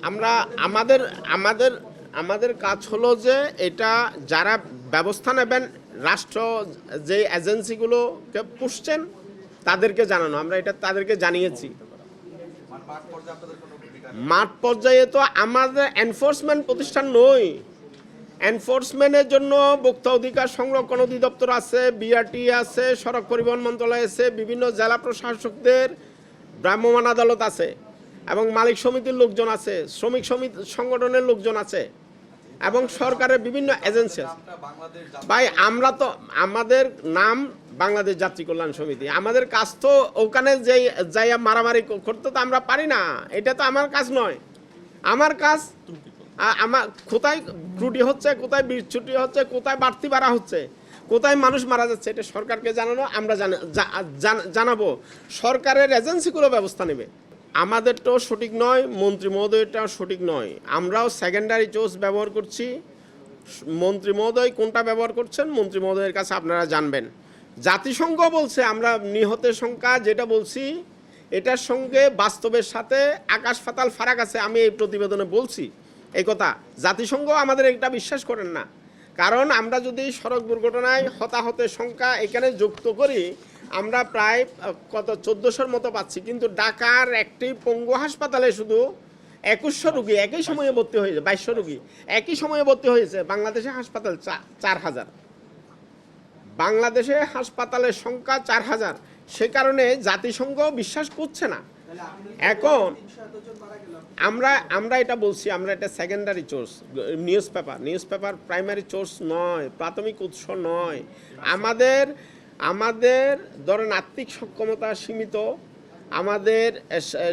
আমরা আমাদের আমাদের আমাদের কাজ হলো যে এটা যারা ব্যবস্থা নেবেন রাষ্ট্র যে এজেন্সিগুলোকে পুষছেন তাদেরকে জানানো, আমরা এটা তাদেরকে জানিয়েছি। মাঠ পর্যায়ে তো আমাদের এনফোর্সমেন্ট প্রতিষ্ঠান নই। এনফোর্সমেন্টের জন্য ভোক্তা অধিকার সংরক্ষণ অধিদপ্তর আছে, বিআরটি আছে, সড়ক পরিবহন মন্ত্রণালয় আছে, বিভিন্ন জেলা প্রশাসকদের ভ্রাম্যমাণ আদালত আছে এবং মালিক সমিতির লোকজন আছে, শ্রমিক সমিতি সংগঠনের লোকজন আছে এবং সরকারের বিভিন্ন এজেন্সি আছে। ভাই আমরা তো আমাদের নাম বাংলাদেশ যাত্রী কল্যাণ সমিতি, আমাদের কাজ তো ওখানে যেই যাইয়া মারামারি করতে তো আমরা পারি না, এটা তো আমার কাজ নয়। আমার কাজ আমার কোথায় ত্রুটি হচ্ছে, কোথায় বিচ্যুতি হচ্ছে, কোথায় বাড়তি বাড়া হচ্ছে, কোথায় মানুষ মারা যাচ্ছে, এটা সরকারকে জানানো, আমরা জানাবো, সরকারের এজেন্সিগুলো ব্যবস্থা নেবে। আমাদেরটাও সঠিক নয়, মন্ত্রী মহোদয়টাও সঠিক নয়, আমরাও সেকেন্ডারি সোর্স ব্যবহার করছি। মন্ত্রী মহোদয় কোনটা ব্যবহার করছেন মন্ত্রী মহোদয়ের কাছে আপনারা জানবেন। জাতিসংঘ বলছে আমরা নিহতের সংখ্যা যেটা বলছি এটার সঙ্গে বাস্তবের সাথে আকাশ পাতাল ফারাক আছে, আমি এই প্রতিবেদনে বলছি এই কথা। জাতিসংঘ আমাদের এটা বিশ্বাস করেন না, কারণ আমরা যদি সড়ক দুর্ঘটনায় হতাহতের সংখ্যা এখানে যুক্ত করি আমরা প্রায় কত 1400-র মতো পাচ্ছি, কিন্তু ঢাকার একটি পঙ্গু হাসপাতালে শুধু 2100 রুগী একই সময়ে ভর্তি হয়েছে, 2200 রুগী একই সময়ে ভর্তি হয়েছে। বাংলাদেশে হাসপাতাল 4000, বাংলাদেশে হাসপাতালের সংখ্যা 4000, সে কারণে জাতিসংঘ বিশ্বাস করছে না। এখন আমরা এটা বলছি, আমরা এটা secondary source, news paper primary source নয়, প্রাথমিক উৎস নয়। আমাদের ধরেন আর্থিক সক্ষমতা সীমিত, আমাদের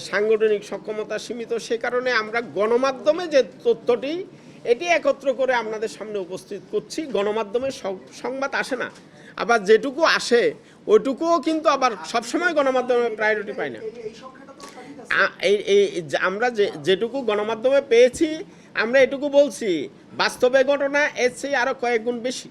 সাংগঠনিক সক্ষমতা সীমিত, সে কারণে আমরা গণমাধ্যমে যে তথ্যটি এটি একত্র করে আপনাদের সামনে উপস্থিত করছি। গণমাধ্যমে সংবাদ আসে না, আবার যেটুকু আসে ওইটুকুও কিন্তু আবার সবসময় গণমাধ্যমে প্রায়োরিটি পায় না। আমরা যেটুকু গণমাধ্যমে পেয়েছি আমরা এটুকু বলছি, বাস্তবে ঘটনা এর চেয়ে আরও কয়েক গুণ বেশি।